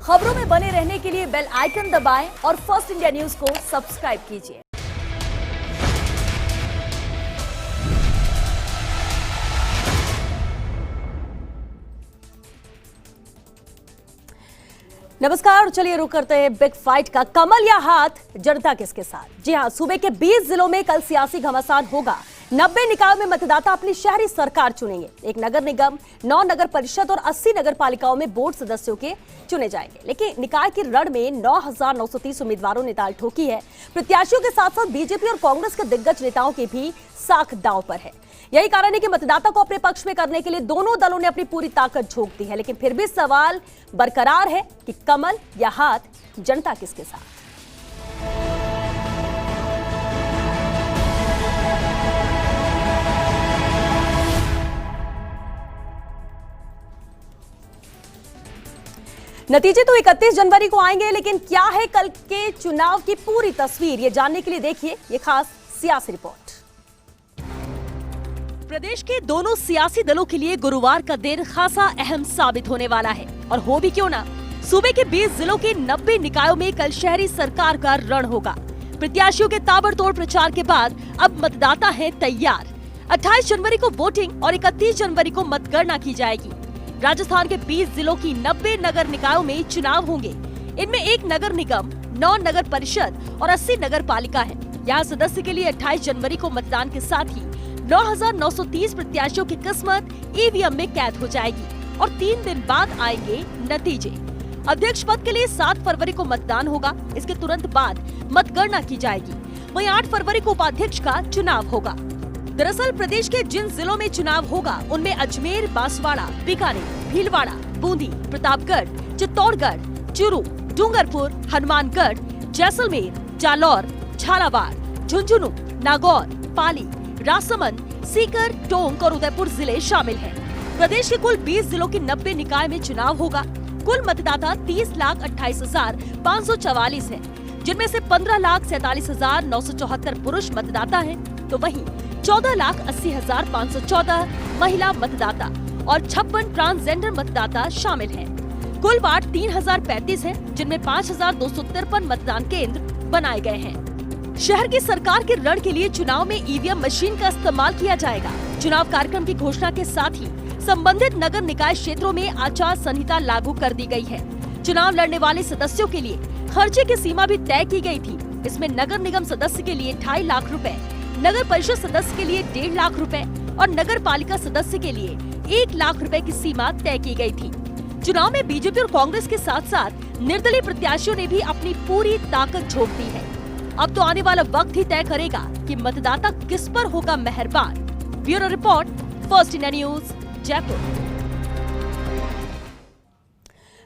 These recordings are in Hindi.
खबरों में बने रहने के लिए बेल आइकन दबाएं और फर्स्ट इंडिया न्यूज को सब्सक्राइब कीजिए। नमस्कार, चलिए रुक करते हैं बिग फाइट का। कमल या हाथ, जनता किसके साथ? जी हां, सूबे के 20 जिलों में कल सियासी घमासान होगा। 90 निकायों में मतदाता अपनी शहरी सरकार चुनेंगे। एक नगर निगम, 9 नगर परिषद और 80 नगर पालिकाओं में बोर्ड सदस्यों के चुने जाएंगे। लेकिन निकाय की रण में 9,930 उम्मीदवारों ने ताल ठोकी है। प्रत्याशियों के साथ साथ बीजेपी और कांग्रेस के दिग्गज नेताओं की भी साख दांव पर है। यही कारण है कि मतदाता को अपने पक्ष में करने के लिए दोनों दलों ने अपनी पूरी ताकत झोंक दी है। लेकिन फिर भी सवाल बरकरार है कि कमल या हाथ, जनता किसके साथ? नतीजे तो 31 जनवरी को आएंगे, लेकिन क्या है कल के चुनाव की पूरी तस्वीर, ये जानने के लिए देखिए ये खास सियासी रिपोर्ट। प्रदेश के दोनों सियासी दलों के लिए गुरुवार का दिन खासा अहम साबित होने वाला है। और हो भी क्यों ना, सूबे के 20 जिलों के 90 निकायों में कल शहरी सरकार का रण होगा। प्रत्याशियों के ताबड़तोड़ प्रचार के बाद अब मतदाता हैं तैयार। 28 जनवरी को वोटिंग और 31 जनवरी को मतगणना की जाएगी। राजस्थान के 20 जिलों की 90 नगर निकायों में चुनाव होंगे। इनमें एक नगर निगम, 9 नगर परिषद और 80 नगर पालिका है। यहाँ सदस्य के लिए 28 जनवरी को मतदान के साथ ही 9,930 प्रत्याशियों की किस्मत ईवीएम में कैद हो जाएगी और 3 दिन बाद आएंगे नतीजे। अध्यक्ष पद के लिए 7 फरवरी को मतदान होगा। इसके तुरंत बाद मतगणना की जाएगी। वहीं 8 फरवरी को उपाध्यक्ष का चुनाव होगा। दरअसल प्रदेश के जिन जिलों में चुनाव होगा उनमें अजमेर, बांसवाड़ा, बीकानेर, भीलवाड़ा, बूंदी, प्रतापगढ़, चित्तौड़गढ़, चूरू, डूंगरपुर, हनुमानगढ़, जैसलमेर, जालौर, झालावाड़, झुंझुनू, नागौर, पाली, राजसमंद, सीकर, टोंक और उदयपुर जिले शामिल हैं। प्रदेश के कुल 20 जिलों के 90 निकाय में चुनाव होगा। कुल मतदाता 30,28,544 हैं, जिनमें से 15,47,974 पुरुष मतदाता हैं, तो वहीं 14,80,514 महिला मतदाता और 56 ट्रांसजेंडर मतदाता शामिल हैं। कुल वार्ड 3,035 हैं, जिनमें 5,253 मतदान केंद्र बनाए गए हैं। शहर की सरकार के रण के लिए चुनाव में ईवीएम मशीन का इस्तेमाल किया जाएगा। चुनाव कार्यक्रम की घोषणा के साथ ही संबंधित नगर निकाय क्षेत्रों में आचार संहिता लागू कर दी गई है। चुनाव लड़ने वाले सदस्यों के लिए खर्चे की सीमा भी तय की गई थी। इसमें नगर निगम सदस्य के लिए 2.5 लाख रुपए, नगर परिषद सदस्य के लिए 1.5 लाख रुपए और नगर पालिका सदस्य के लिए 1 लाख रुपए की सीमा तय की गई थी। चुनाव में बीजेपी और कांग्रेस के साथ साथ निर्दलीय प्रत्याशियों ने भी अपनी पूरी ताकत झोंक दी है। अब तो आने वाला वक्त ही तय करेगा कि मतदाता किस पर होगा मेहरबान। Bureau report, first India news, Jaipur.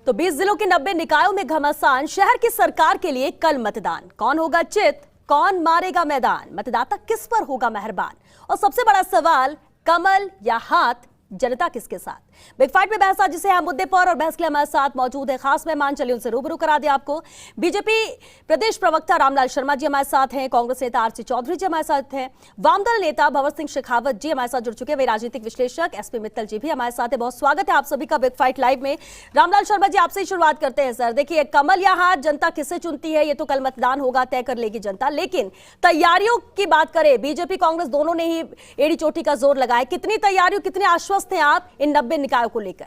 तो 20 जिलों के 90 निकायों में घमासान। शहर की सरकार के लिए कल मतदान। कौन होगा चित, कौन मारेगा मैदान? मतदाता किस पर होगा मेहरबान? और सबसे बड़ा सवाल, कमल या हाथ, जनता किसके साथ? बिग फाइट में बहस जिसे हम मुद्दे पर और बहस के लिए हमारे साथ मौजूद है खास मेहमान। चलिए उनसे रूबरू करा दिया आपको। बीजेपी प्रदेश प्रवक्ता रामलाल शर्मा जी हमारे साथ हैं, कांग्रेस नेता आरसी चौधरी जी हमारे साथ हैं, वामदल नेता भंवर सिंह शेखावत जी हमारे साथ जुड़ चुके हैं, वे राजनीतिक विश्लेषक एसपी मित्तल जी भी हमारे साथ है। बहुत स्वागत है आप सभी का बिग फाइट लाइव में। रामलाल शर्मा जी, आपसे ही शुरुआत करते हैं सर। देखिए, कमल या हाथ, जनता किसे चुनती है ये तो कल मतदान होगा, तय कर लेगी जनता। लेकिन तैयारियों की बात करें, बीजेपी कांग्रेस दोनों ने ही एड़ी चोटी का जोर लगाया। कितनी तैयारियों, कितने आश्वस्त हैं आप इन 90 निकायों को लेकर?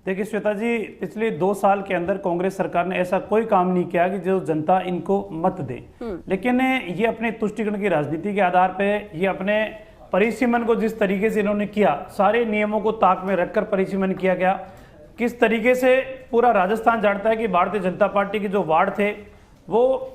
देखिए श्वेता जी, पिछले 2 साल के अंदर कांग्रेस सरकार ने ऐसा कोई काम नहीं किया कि जो जनता इनको मत दे। लेकिन ये अपने तुष्टिकरण की राजनीति के आधार पे, ये अपने परिसीमन को जिस तरीके से इन्होंने किया, सारे नियमों को ताक में रखकर परिसीमन किया गया। किस तरीके से पूरा राजस्थान जानता है कि भारतीय जनता पार्टी के जो वार्ड थे, वो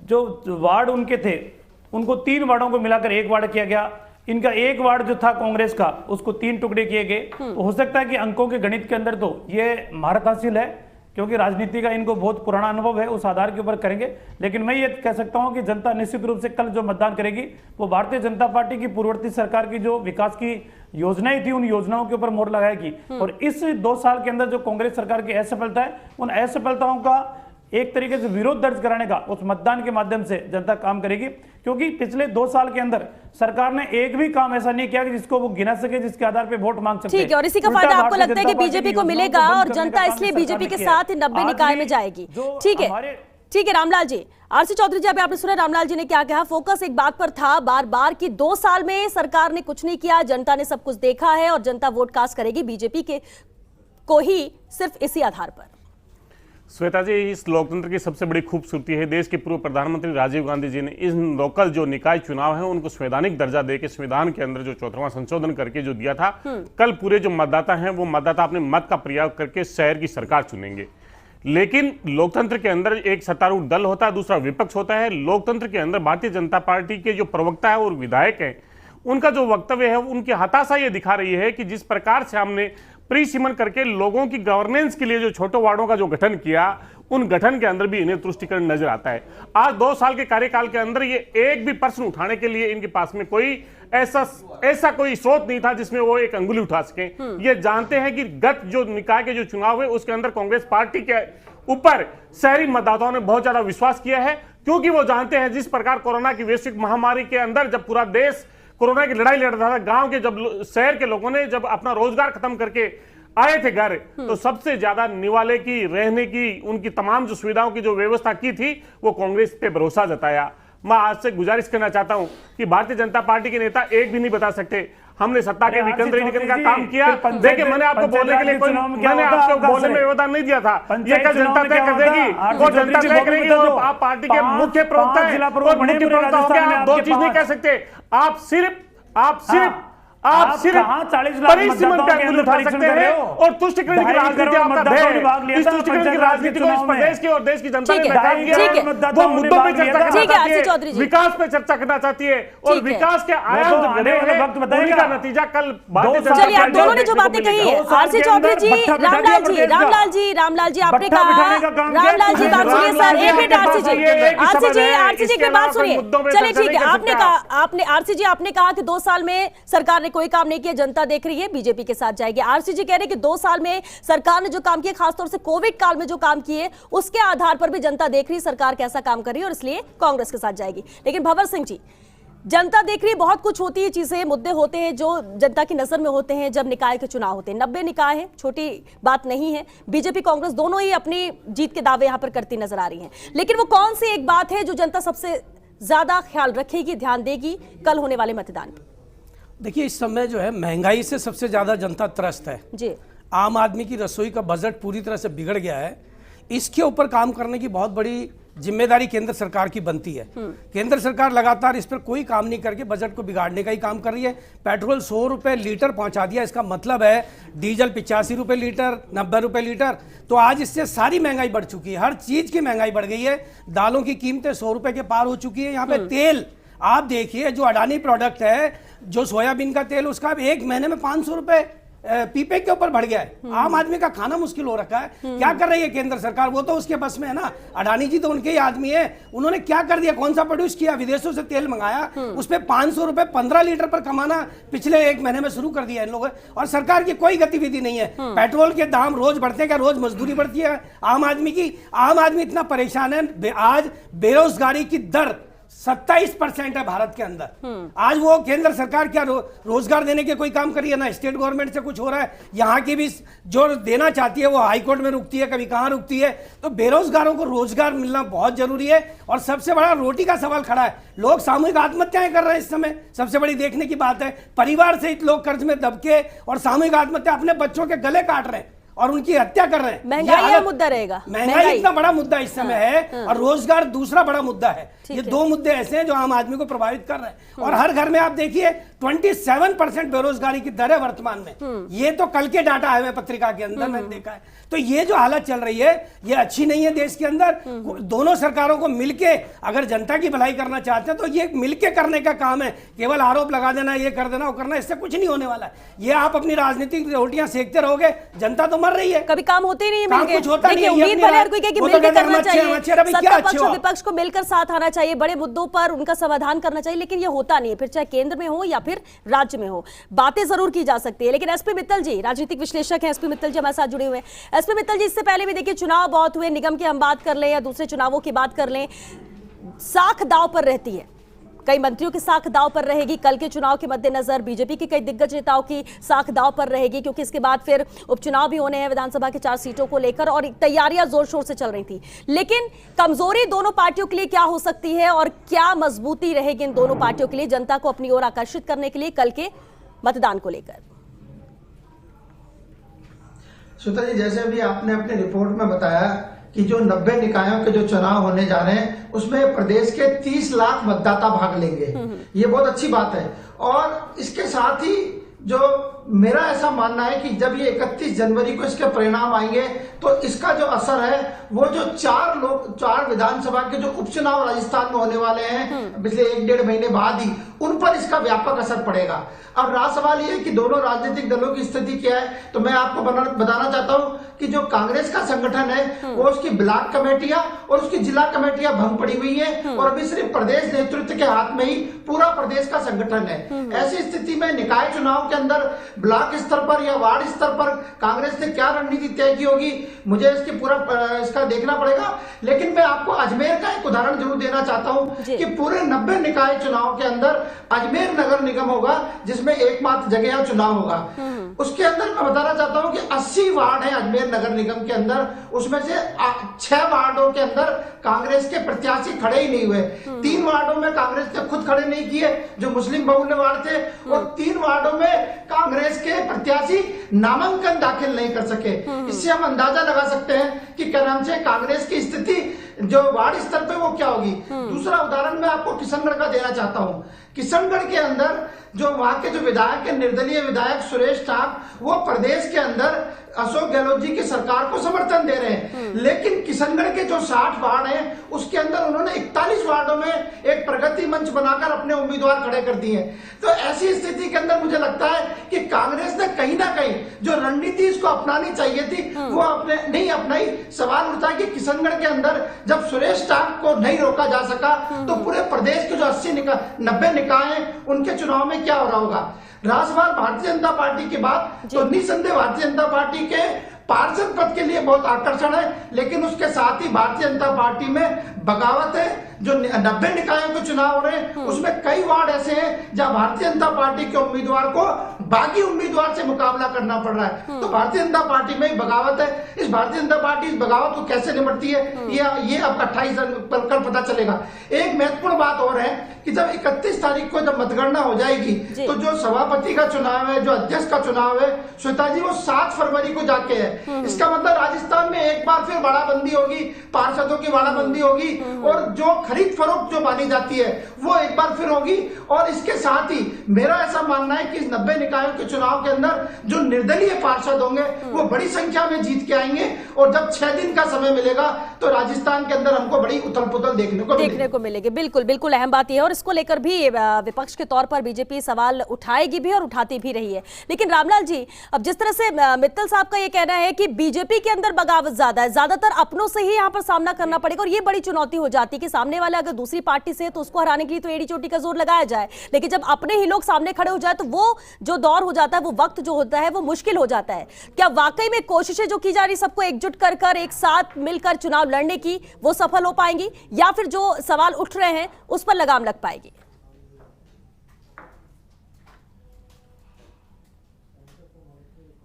जो वार्ड उनके थे, उनको 3 वार्डों को मिलाकर 1 वार्ड किया गया। इनका 1 वार्ड जो था कांग्रेस का, उसको 3 टुकड़े किए गए। तो हो सकता है कि अंकों के गणित के अंदर तो ये महारत हासिल है, क्योंकि राजनीति का इनको बहुत पुराना अनुभव है, उस आधार के ऊपर करेंगे। लेकिन मैं ये कह सकता हूं कि जनता निश्चित रूप से कल जो मतदान करेगी वो भारतीय जनता पार्टी की पूर्ववर्ती सरकार की जो विकास की योजनाएं थी, उन योजनाओं के ऊपर मोहर लगाएगी। और इस 2 साल के अंदर जो कांग्रेस सरकार की असफलता है, उन असफलताओं का एक तरीके से विरोध दर्ज कराने का उस मतदान के माध्यम से जनता काम करेगी, क्योंकि पिछले 2 साल के अंदर सरकार ने एक भी काम ऐसा नहीं किया कि जिसको वो गिना सके, जिसके आधार पे वोट मांग सके। ठीक है, और इसी का फायदा आपको लगता है कि बीजेपी को मिलेगा और जनता इसलिए बीजेपी के साथ 90 निकाय में जाएगी। ठीक है, ठीक है रामलाल जी। आरसी चौधरी जी, अभी आपने सुना रामलाल जी ने क्या कहा। फोकस एक बात पर था बार बार कि 2 साल में सरकार ने कुछ नहीं किया, जनता ने सब कुछ देखा है और जनता वोट कास्ट करेगी बीजेपी के को ही सिर्फ इसी आधार पर। श्वेता जी, इस लोकतंत्र की सबसे बड़ी खूबसूरती है, देश के पूर्व प्रधानमंत्री राजीव गांधी जी ने इन लोकल जो निकाय चुनाव है उनको संवैधानिक दर्जा देके संविधान के अंदर जो 14वां संशोधन करके जो दिया था, कल पूरे जो मतदाता हैं वो मतदाता अपने मत का प्रयोग करके शहर की सरकार चुनेंगे। लेकिन लोकतंत्र के अंदर एक सत्तारूढ़ दल होता है, दूसरा विपक्ष होता है। लोकतंत्र के अंदर भारतीय जनता पार्टी के जो प्रवक्ता है और विधायक हैं, उनका जो वक्तव्य है उनकी हताशा ये दिखा रही है कि जिस प्रकार से हमने प्रीसीमन करके लोगों की गवर्नेंस के लिए जो छोटे वार्डों का जो गठन किया, उन गठन के अंदर भी इन्हें तुष्टिकरण नजर आता है। आज 2 साल के कार्यकाल के अंदर ये एक भी प्रश्न उठाने के लिए इनके पास में कोई ऐसा कोई स्रोत नहीं था जिसमें वो एक अंगुली उठा सके। ये जानते हैं कि गत जो निकाय के जो चुनाव है उसके अंदर कांग्रेस पार्टी के ऊपर शहरी मतदाताओं ने बहुत ज्यादा विश्वास किया है, क्योंकि वो जानते हैं जिस प्रकार कोरोना की वैश्विक महामारी के अंदर जब पूरा देश कोरोना की लड़ाई लड़ रहा था, गांव के जब शहर के लोगों ने जब अपना रोजगार खत्म करके आए थे घर, तो सबसे ज्यादा निवाले की, रहने की, उनकी तमाम जो सुविधाओं की जो व्यवस्था की थी वो कांग्रेस पे भरोसा जताया। मैं आज से गुजारिश करना चाहता हूं कि भारतीय जनता पार्टी के नेता एक भी नहीं बता सकते हमने सत्ता के विकेंद्रीकरण का काम किया। देखिए, मैंने आपको बोलने के लिए मैंने आपको बोलने में योगदान नहीं दिया था। ये कल जनता तय कर देगी, वो जनता तय करेगी। और आप पार्टी के मुख्य प्रवक्ता हैं और मुख्य प्रवक्ता होकर आप 2 चीज नहीं कह सकते। आप सिर्फ परिसीमन का अंगुल उठा सकते हैं और तुष्टिकरण की राजनीति आपका ध्येय है। इस तुष्टिकरण की राजनीति को इस प्रदेश की और देश की जनता ने नाकाम किया है। वो मुद्दों पे चर्चा करना चाहती है, विकास पे चर्चा करना चाहती है और विकास के आयाम जो बढ़े हैं उनका नतीजा कल भारतीय जनता चलिए, आप दोनों ने जो बातें कही है, आरसी चौधरी जी, रामलाल जी, आपने कहा, रामलाल जी बात सुनिए सर, एक मिनट आरसी जी की बात सुनिए। चलिए ठीक है, आपने आरसी जी आपने कहा कि 2 साल में सरकार कोई काम नहीं किया, जनता देख रही है, बीजेपी के साथ जाएगी। आरसी जी कह रहे हैं कि 2 साल में सरकार ने जो काम किए, खासतौर से कोविड काल में जो काम किए, उसके आधार पर भी जनता देख रही है सरकार कैसा काम कर रही है और इसलिए कांग्रेस के साथ जाएगी। लेकिन भंवर सिंह जी, जनता देख रही है, बहुत कुछ होती है चीजें, मुद्दे होते हैं जो जनता की नजर में होते हैं जब निकाय के चुनाव होते हैं। 90 निकाय है, छोटी बात नहीं है। बीजेपी कांग्रेस दोनों ही अपनी जीत के दावे यहां पर करती नजर आ रही हैं, लेकिन वो कौन सी एक बात है जो जनता सबसे ज्यादा ख्याल रखेगी, ध्यान देगी कल होने वाले मतदान पर? देखिए, इस समय जो है महंगाई से सबसे ज्यादा जनता त्रस्त है जी। आम आदमी की रसोई का बजट पूरी तरह से बिगड़ गया है। इसके ऊपर काम करने की बहुत बड़ी जिम्मेदारी केंद्र सरकार की बनती है। केंद्र सरकार लगातार इस पर कोई काम नहीं करके बजट को बिगाड़ने का ही काम कर रही है। पेट्रोल 100 रुपए लीटर पहुंचा दिया, इसका मतलब है डीजल 85 रुपए लीटर, 90 रुपए लीटर। तो आज इससे सारी महंगाई बढ़ चुकी है, हर चीज की महंगाई बढ़ गई है। दालों की कीमतें 100 रुपए के पार हो चुकी है। यहाँ पे तेल आप देखिए, जो अडानी प्रोडक्ट है, जो सोयाबीन का तेल, उसका अब 1 महीने में 500 रुपए पीपे के ऊपर बढ़ गया है। आम आदमी का खाना मुश्किल हो रखा है। क्या कर रही है केंद्र सरकार? वो तो उसके बस में है ना, अडानी जी तो उनके ही आदमी है। उन्होंने क्या कर दिया? कौन सा प्रोड्यूस किया? विदेशों से तेल मंगाया, उस पर 500 रुपए 15 लीटर पर कमाना पिछले 1 महीने में शुरू कर दिया इन लोगों ने, और सरकार की कोई गतिविधि नहीं है। पेट्रोल के दाम रोज बढ़ते हैं, क्या रोज मजदूरी बढ़ती है आम आदमी की? आम आदमी इतना परेशान है। आज बेरोजगारी की दर 27% है भारत के अंदर। आज वो केंद्र सरकार क्या रोजगार देने के कोई काम करिए ना, स्टेट गवर्नमेंट से कुछ हो रहा है। यहाँ की भी जो देना चाहती है वो हाईकोर्ट में रुकती है, कभी कहाँ रुकती है। तो बेरोजगारों को रोजगार मिलना बहुत जरूरी है। और सबसे बड़ा रोटी का सवाल खड़ा है। लोग सामूहिक आत्महत्याएं कर रहे हैं इस समय, सबसे बड़ी देखने की बात है। परिवार सहित लोग कर्ज में दबके और सामूहिक आत्महत्या, अपने बच्चों के गले काट रहे हैं और उनकी हत्या कर रहे हैं। महंगाई का मुद्दा रहेगा, महंगाई इतना बड़ा मुद्दा इस समय है, और रोजगार दूसरा बड़ा मुद्दा है। ये 2 मुद्दे ऐसे हैं जो आम आदमी को प्रभावित कर रहे हैं। और हर घर में आप देखिए 27% बेरोजगारी की दर है वर्तमान में। ये तो कल के डाटा आए हुए पत्रिका के अंदर मैंने देखा है। तो ये जो हालत चल रही है ये अच्छी नहीं है देश के अंदर। दोनों सरकारों को मिलके अगर जनता की भलाई करना चाहते हैं तो ये मिलके करने का काम है। केवल आरोप लगा देना, ये कर देना, वो करना, इससे कुछ नहीं होने वाला है। ये आप अपनी राजनीतिक रोटियां सेकते रहोगे, जनता तो मर मर रही है, कभी काम होते ही नहीं है काम मिलके। कुछ होता नहीं देखिए, है, ये उम्मीद अपनी भले हर रात- कोई कहे कि वो तो मिलकर कहते हैं, करना हम अच्छे हैं, चाहिए, हम अच्छे हैं, अरे भाई क्या सत्ता अच्छे पक्ष हो और आप? विपक्ष को मिलकर साथ आना चाहिए, बड़े मुद्दों पर उनका समाधान करना चाहिए, लेकिन ये होता नहीं है, फिर चाहे केंद्र में हो या फिर राज्य में हो। बातें जरूर की जा सकती है, लेकिन एसपी मित्तल जी राजनीतिक विश्लेषक हैं, एसपी मित्तल जी हमारे साथ जुड़े हुए हैं। एसपी मित्तल जी, इससे पहले भी देखिए चुनाव बहुत हुए, निगम की हम बात कर लें या दूसरे चुनावों की बात कर लें, साख दांव पर रहती है, कई मंत्रियों की साख दांव पर रहेगी। कल के चुनाव के मद्देनजर बीजेपी के कई दिग्गज नेताओं की साख दांव पर रहेगी, क्योंकि इसके बाद फिर उपचुनाव भी होने हैं विधानसभा के 4 सीटों को लेकर, और तैयारियां जोर शोर से चल रही थी। लेकिन कमजोरी दोनों पार्टियों के लिए क्या हो सकती है और क्या मजबूती रहेगी इन दोनों पार्टियों के लिए जनता को अपनी ओर आकर्षित करने के लिए कल के मतदान को लेकर? श्वेता जी, जैसे अभी आपने अपनी रिपोर्ट में बताया कि जो 90 निकायों के जो चुनाव होने जा रहे हैं उसमें प्रदेश के 30 लाख मतदाता भाग लेंगे। ये बहुत अच्छी बात है। और इसके साथ ही जो मेरा ऐसा मानना है कि जब ये 31 जनवरी को इसके परिणाम आएंगे तो इसका जो असर है वो जो 4 विधानसभा के जो उपचुनाव राजस्थान में होने वाले हैं पिछले 1-1.5 महीने बाद ही, उन पर इसका व्यापक असर पड़ेगा। अब रहा सवाल ये कि दोनों राजनीतिक दलों की स्थिति क्या है, तो मैं आपको बताना चाहता हूं कि जो कांग्रेस का संगठन है वो उसकी ब्लॉक कमेटियां और उसकी जिला कमेटियां भंग पड़ी हुई हैं और अभी सिर्फ प्रदेश नेतृत्व के हाथ में ही पूरा प्रदेश का संगठन है। ऐसी स्थिति में निकाय चुनाव के अंदर ब्लॉक स्तर पर या वार्ड स्तर पर कांग्रेस ने क्या रणनीति तय की होगी, मुझे इसकी इसका देखना पड़ेगा। लेकिन मैं आपको अजमेर का एक उदाहरण जरूर देना चाहता हूं कि पूरे 90 निकाय चुनाव के अंदर अजमेर नगर निगम होगा जिसमें एकमात्र जगह यहाँ चुनाव होगा। उसके अंदर मैं बताना चाहता हूं कि 80 वार्ड है अजमेर नगर निगम के अंदर, उसमें से 6 वार्डों के अंदर कांग्रेस के प्रत्याशी खड़े ही नहीं हुए। 3 वार्डों में कांग्रेस ने खुद खड़े नहीं किए जो मुस्लिम बहुल्य वार्ड थे, और 3 वार्डों में कांग्रेस के प्रत्याशी नामांकन दाखिल नहीं कर सके। इससे हम अंदाजा लगा सकते हैं कि क्या नाम से कांग्रेस की स्थिति जो वार्ड स्तर पे वो क्या होगी। दूसरा उदाहरण मैं आपको किशनगढ़ का देना चाहता हूं। किशनगढ़ के अंदर जो वहां के जो विधायक है, निर्दलीय विधायक सुरेश टाक, वो प्रदेश के अंदर अशोक गहलोत जी की सरकार को समर्थन दे रहे हैं, लेकिन किशनगढ़ के जो 60 वार्ड हैं उसके अंदर उन्होंने 41 वार्डों में एक प्रगति मंच बनाकर अपने उम्मीदवार खड़े कर दिए। तो ऐसी स्थिति के अंदर मुझे लगता है कि कांग्रेस ने कहीं ना कहीं जो रणनीति इसको अपनानी चाहिए थी वो अपने नहीं अपनाई। सवाल उठता है कि किशनगढ़ के अंदर जब सुरेश टाक को नहीं रोका जा सका तो पूरे प्रदेश के जो 90 निकाय हैं उनके चुनाव में क्या हो रहा होगा। रहा सवाल भारतीय जनता पार्टी की बात, तो निसंदेह भारतीय जनता पार्टी के पार्षद पद के लिए बहुत आकर्षण है, लेकिन उसके साथ ही भारतीय जनता पार्टी में बगावत है। जो 90 निकायों के चुनाव हो रहे हैं उसमें कई वार्ड ऐसे हैं जहां भारतीय जनता पार्टी के उम्मीदवार को बाकी उम्मीदवार से मुकाबला करना पड़ रहा है। तो भारतीय जनता पार्टी में बगावत है। इस भारतीय जनता पार्टी इस बगावत को कैसे निपटती है ये अब 28 कल पता चलेगा। एक महत्वपूर्ण बात और है कि जब 31 तारीख को जब मतगणना हो जाएगी तो जो सभापति का चुनाव है, जो अध्यक्ष का चुनाव है श्वेता जी, वो 7 फरवरी को जाके है। इसका मतलब राजस्थान में एक बार फिर बाड़ाबंदी होगी, पार्षदों की बाड़ाबंदी होगी और जो खरीद फरोख्त जो मानी जाती है वो एक बार फिर होगी। और इसके साथ ही मेरा ऐसा मानना है कि इस 90 निकायों के चुनाव के अंदर जो निर्दलीय पार्षद होंगे वो बड़ी संख्या में जीत के आएंगे, और जब 6 दिन का समय मिलेगा तो राजस्थान के अंदर हमको बड़ी उथल पुथल देखने को मिलेगी। बिल्कुल बिल्कुल अहम बात यह है, और इसको लेकर भी विपक्ष के तौर पर बीजेपी सवाल उठाएगी भी और उठाती भी रही है। लेकिन रामलाल जी, अब जिस तरह से मित्तल साहब का यह कहना है कि बीजेपी के अंदर बगावत ज्यादा है, ज्यादातर अपनों से ही यहाँ पर सामना करना पड़ेगा, और ये बड़ी चुनौती हो जाती है कि सामने वाला अगर दूसरी पार्टी से है तो उसको हराने के लिए तो एड़ी चोटी का जोर लगाया जाए, लेकिन जब अपने ही लोग सामने खड़े हो जाए तो वो जो दौर हो जाता है, वो वक्त जो होता है वो मुश्किल हो जाता है। क्या वाकई में कोशिशें जो की जा रही सबको एकजुट कर एक साथ मिलकर चुनाव लड़ने की वो सफल हो पाएंगी, या फिर जो सवाल उठ रहे हैं उस पर लगाम लग पाएगी?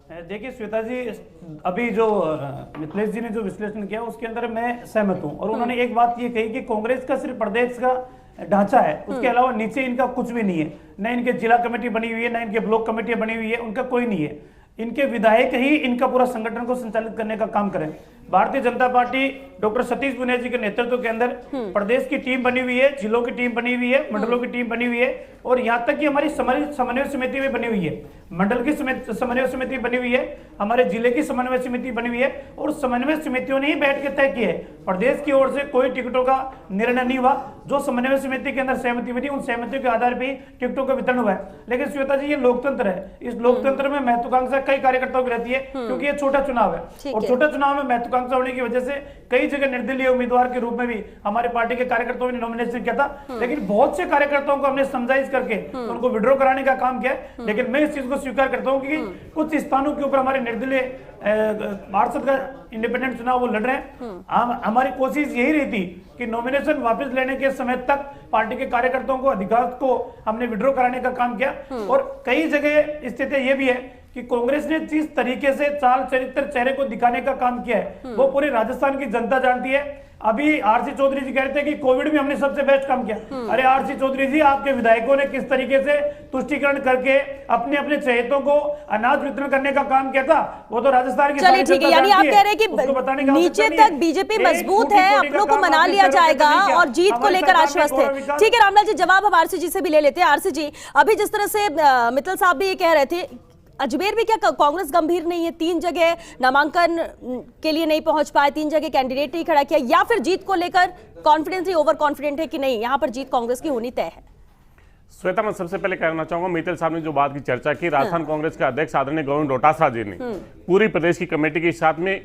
देखिए श्वेता जी, अभी जो मिथिलेश जी ने जो विश्लेषण किया उसके अंदर मैं सहमत हूं, और उन्होंने एक बात ये कही कि कांग्रेस का सिर्फ प्रदेश का ढांचा है, उसके अलावा नीचे इनका कुछ भी नहीं है। न इनके जिला कमेटी बनी हुई है, न इनके ब्लॉक कमेटियां बनी हुई है, उनका कोई नहीं है। इनके विधायक ही इनका पूरा संगठन को संचालित करने का काम करें। भारतीय जनता पार्टी डॉक्टर सतीश पुनिया जी के नेतृत्व के अंदर प्रदेश की टीम बनी हुई है, जिलों की टीम बनी हुई है, मंडलों की टीम बनी हुई है, और यहाँ तक कि हमारी समन्वय समिति भी बनी हुई है, मंडल की समन्वय समिति बनी हुई है, हमारे जिले की समन्वय समिति बनी हुई है, और समन्वय समितियों ने ही बैठ के तय किया है। प्रदेश की ओर से कोई टिकटों का निर्णय नहीं हुआ, जो समन्वय समिति के अंदर सहमति बनी उन सहमतियों के आधार पर ही टिकटों का वितरण हुआ है। लेकिन श्वेता जी, ये लोकतंत्र है, इस लोकतंत्र में महत्वाकांक्षा कई कार्यकर्ताओं की रहती है, क्योंकि ये छोटा चुनाव है, और छोटा चुनाव में महत्वाकांक्षा होने की वजह से कई जगह निर्दलीय उम्मीदवार के रूप में भी हमारे पार्टी के कार्यकर्ताओं ने नॉमिनेशन किया था, लेकिन बहुत से कार्यकर्ताओं को हमने समझाइश करके उनको विड्रॉ कराने का काम किया है। लेकिन मैं इस चीज को स्वीकार करता हूं कि कुछ स्थानों के ऊपर हमारे निर्दलीय पार्षद का इंडिपेंडेंट चुनाव वो लड़ रहे हैं। हमारी कोशिश यही रही थी कि नॉमिनेशन वापस लेने के समय तक पार्टी के कार्यकर्ताओं को, अधिकार को हमने विड्रॉ कराने का काम किया। और कई जगह स्थिति ये भी है कि कांग्रेस ने जिस तरीके से चाल चरित्र चेहरे को दिखाने का काम किया है वो पूरी राजस्थान की जनता जानती है। अभी आरसी चौधरी जी कहते हैं कि कोविड में हमने सबसे बेस्ट काम किया। अरे आरसी चौधरी जी, आपके विधायकों ने किस तरीके से तुष्टीकरण करके अपने अपने चहेतों को अनाज वितरण करने का काम किया था, वो तो राजस्थान की। चलिए ठीक है, यानी आप कह रहे हैं कि नीचे तक बीजेपी मजबूत है, अपनों को मना लिया जाएगा और जीत को लेकर आश्वस्त है। ठीक है रामलाल जी, जवाब हम आरसी जी से भी ले लेते हैं। आरसी जी, अभी जिस तरह से मित्तल साहब भी ये कह रहे थे, अजमेर में क्या कांग्रेस गंभीर नहीं है? 3 जगह नामांकन के लिए नहीं पहुंच पाए, 3 जगह कैंडिडेट नहीं खड़ा किया, या फिर जीत को लेकर कॉन्फिडेंस ही ओवर कॉन्फिडेंट है कि नहीं यहाँ पर जीत कांग्रेस की होनी तय है? श्वेता, मैं सबसे पहले कहना चाहूंगा, मित्तल साहब ने जो बात की चर्चा की, राजस्थान कांग्रेस के अध्यक्ष आदरणीय गोविंद डोटासरा जी ने पूरी प्रदेश की कमेटी के साथ में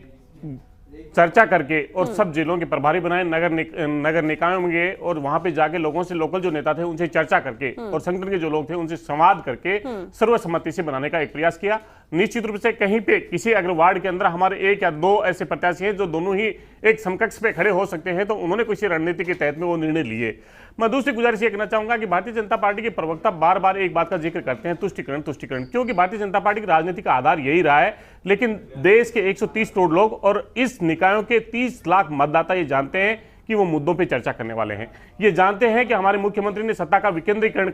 चर्चा करके और सब जिलों के प्रभारी बनाए, नगर निकायों में गए और वहां पे जाके लोगों से, लोकल जो नेता थे उनसे चर्चा करके और संगठन के जो लोग थे उनसे संवाद करके सर्वसम्मति से बनाने का एक प्रयास किया। निश्चित रूप से कहीं पे किसी अगर वार्ड के अंदर हमारे 1 या 2 ऐसे प्रत्याशी हैं जो दोनों ही एक समकक्ष पे खड़े हो सकते हैं, तो उन्होंने किसी रणनीति के तहत में वो निर्णय लिए। मैं दूसरी गुजारिश ये करना चाहूंगा कि भारतीय जनता पार्टी के प्रवक्ता बार बार एक बात का जिक्र करते हैं, तुष्टीकरण तुष्टीकरण, क्योंकि भारतीय जनता पार्टी की राजनीति का आधार यही रहा है। लेकिन देश के 130 करोड़ लोग और इस निकायों के 30 लाख मतदाता ये जानते हैं कि वो मुद्दों पे चर्चा करने वाले हैं। ये जानते हैं कि हमारे मुख्यमंत्री ने सत्ता का विकेंद्रीकरण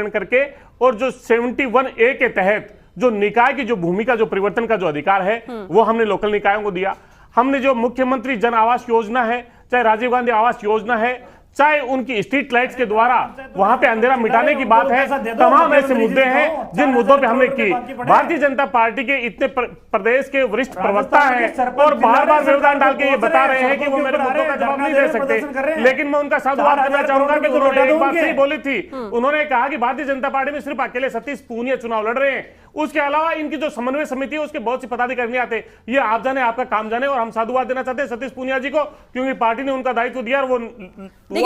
करके और जो 71A के तहत जो निकाय की जो भूमिका, जो परिवर्तन का जो अधिकार है वो हमने लोकल निकायों को दिया। हमने जो मुख्यमंत्री जन आवास योजना है, चाहे राजीव गांधी आवास योजना है, चाहे उनकी स्ट्रीट लाइट्स के द्वारा वहां पे अंधेरा मिटाने की बात है, तमाम ऐसे मुद्दे हैं जिन मुद्दों पे हमने की। भारतीय जनता पार्टी के इतने प्रदेश के वरिष्ठ प्रवक्ता हैं और बार बार व्यवधान डाल के ये बता रहे हैं कि वो मेरे मुद्दों का जवाब नहीं दे सकते, लेकिन मैं उनका साधुवाद करना चाहूंगा कि उन्होंने एक बात सही बोली थी। उन्होंने कहा कि भारतीय जनता पार्टी में सिर्फ अकेले सतीश पूनिया चुनाव लड़ रहे हैं, उसके अलावा इनकी जो समन्वय समिति है उसके बहुत से पदाधिकारी नहीं आते। ये आप जाने, आपका काम जाने, और हम साधुवाद देना चाहते हैं सतीश पूनिया जी को, क्योंकि पार्टी ने उनका दायित्व दिया और वो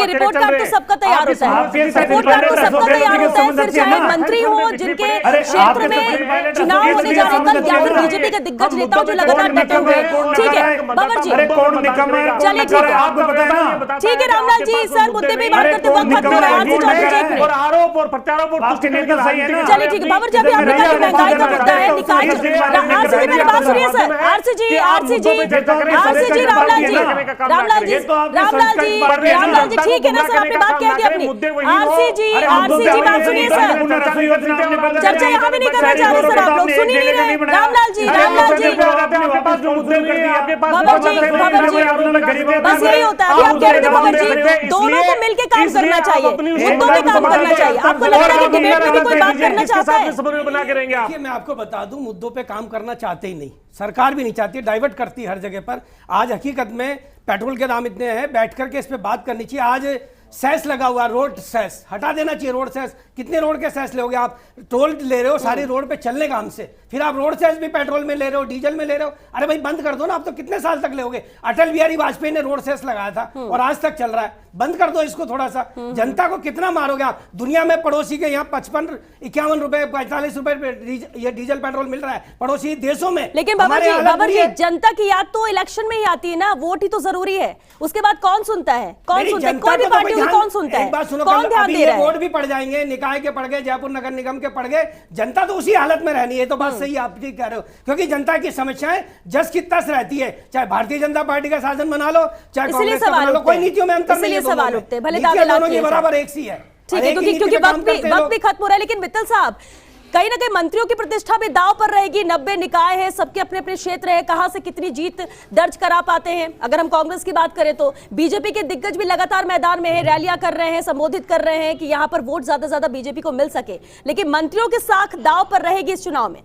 रिपोर्ट कार्ड तो सबका तैयार होता है, रिपोर्ट कार्ड तो सबका तैयार होता है, फिर चाहे मंत्री हो जिनके क्षेत्र में चुनाव होने जा रहे हैं, या फिर बीजेपी के दिग्गज नेताओं जो लगातार डटे हुए हैं। ठीक है बाबर जी, चलिए ठीक है रामलाल जी, सर मुद्दे पे बात करते वक्त खत्म हो रहा है और आरोप और प्रत्यारोप। चलिए ठीक है बाबर जी, अभी आपने कहा महंगाई का मुद्दा है, निकाय। आरसी जी मेरी बात सुनिए सर, आरसी जी रामलाल जी ठीक है ना सर, आपने बात कह दी अपनी। आरसी जी बात सुनिए सर, चर्चा यहाँ भी नहीं करना चाह रहे सर, आप लोग सुन ही नहीं रहे। रामलाल जी बस यही होता है। अभी आप कह रहे थे बाबर जी, दोनों को मिलकर काम करना चाहिए, मुद्दों पे काम करना चाहिए। आपको लगता है कि डिबेट में भी कोई बात करना चाहता है? देखिए मैं आपको बता दूं, मुद्दों पे काम करना चाहते ही नहीं, सरकार भी नहीं चाहती, डाइवर्ट करती है हर जगह पर। आज हकीकत में पेट्रोल के दाम इतने हैं, बैठ करके इस पे बात करनी चाहिए। आज सेस लगा हुआ, रोड सेस हटा देना चाहिए। रोड सेस, कितने रोड के सेस लोगे आप? टोल ले रहे हो सारी रोड पे चलने का हमसे, फिर आप रोड सेस भी पेट्रोल में ले रहे हो, डीजल में ले रहे हो। अरे भाई बंद कर दो ना, आप तो कितने साल तक लोगे? अटल बिहारी वाजपेयी ने रोड सेस लगाया था और आज तक चल रहा है। बंद कर दो इसको थोड़ा सा। जनता को कितना मारोगे आप? दुनिया में पड़ोसी के यहाँ 55, 51 रुपए, 45 रुपए ये डीजल पेट्रोल मिल रहा है पड़ोसी देशों में। लेकिन बाबर जी जनता की याद तो इलेक्शन में ही आती है ना, वोट ही तो जरूरी है, उसके बाद कौन सुनता है? कौन सुनता है? कोई भी पार्टी को कौन सुनता है? कौन ध्यान दे रहा है? वोट भी पड़ जाएंगे, निकाय के पड़ गए, जयपुर नगर निगम के पड़ गए, जनता तो उसी हालत में रहनी है। तो बात सही आप ठीक कह रहे हो, क्योंकि जनता की समस्याएं जस की तस रहती है, चाहे भारतीय जनता पार्टी का शासन बना लो, चाहे कांग्रेस का बना लो, कोई नीतियों में अंतर नहीं है। सवाल उठते भले दोनों की बराबर एक सी है। ठीक है, क्योंकि वक्त भी खत्म हो रहा है। लेकिन मित्तल साहब, कहीं ना कहीं मंत्रियों की प्रतिष्ठा भी दांव पर रहेगी। 90 निकाय है, सबके अपने अपने क्षेत्र है, कहां से कितनी जीत दर्ज करा पाते हैं। अगर हम कांग्रेस की बात करें तो बीजेपी के दिग्गज भी लगातार मैदान में है, रैलियां कर रहे हैं, संबोधित कर रहे हैं कि यहां पर वोट ज्यादा से ज्यादा बीजेपी को मिल सके, लेकिन मंत्रियों की साख दांव पर रहेगी इस चुनाव में।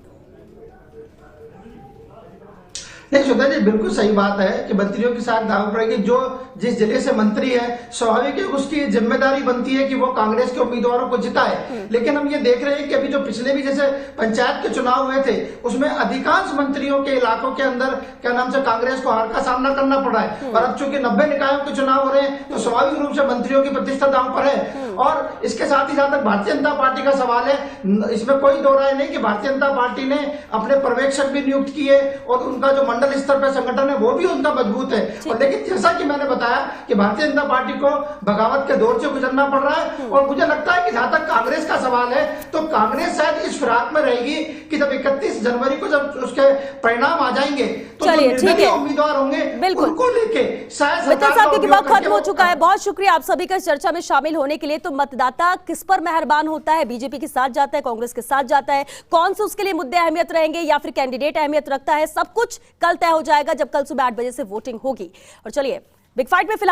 नहीं श्वेता जी, बिल्कुल सही बात है कि मंत्रियों की साथ दाव पड़ेगी। जो जिस जिले से मंत्री है, स्वाभाविक है उसकी जिम्मेदारी बनती है कि वो कांग्रेस के उम्मीदवारों को जिताए। लेकिन हम ये देख रहे हैं कि अभी जो पिछले भी जैसे पंचायत के चुनाव हुए थे, उसमें अधिकांश मंत्रियों के इलाकों के अंदर क्या नाम से कांग्रेस को हार का सामना करना पड़ा है। और अब चूंकि 90 निकायों के चुनाव हो रहे हैं, तो स्वाभाविक रूप से मंत्रियों की प्रतिष्ठा दांव पर है। और इसके साथ ही जहां तक भारतीय जनता पार्टी का सवाल है, इसमें कोई दो राय नहीं कि भारतीय जनता पार्टी ने अपने पर्यवेक्षक भी नियुक्त किए और उनका जो मंडल स्तर पर संगठन है वो भी उनका मजबूत है। और लेकिन जैसा कि मैंने बताया कि भारतीय जनता पार्टी को बगावत के दौर से गुजरना पड़ रहा है। और मुझे लगता है कि जहां तक कांग्रेस का सवाल है, तो कांग्रेस शायद इस फिराक में रहेगी कि जब 31 जनवरी को जब उसके परिणाम आ जाएंगे, तो जो निर्दलीय उम्मीदवार होंगे उनको लेके शायद मित्तल साहब, क्योंकि वक्त खत्म हो चुका है। बहुत शुक्रिया आप सभी का इस चर्चा में शामिल होने के लिए। तो मतदाता किस पर मेहरबान होता है? बीजेपी के साथ जाता है, कांग्रेस के साथ जाता है? कौन से उसके लिए मुद्दे अहमियत रहेंगे या फिर कैंडिडेट अहमियत रखता है? सब कुछ कल तय हो जाएगा जब कल सुबह 8 बजे से वोटिंग होगी। और चलिए बिग फाइट में फिलहाल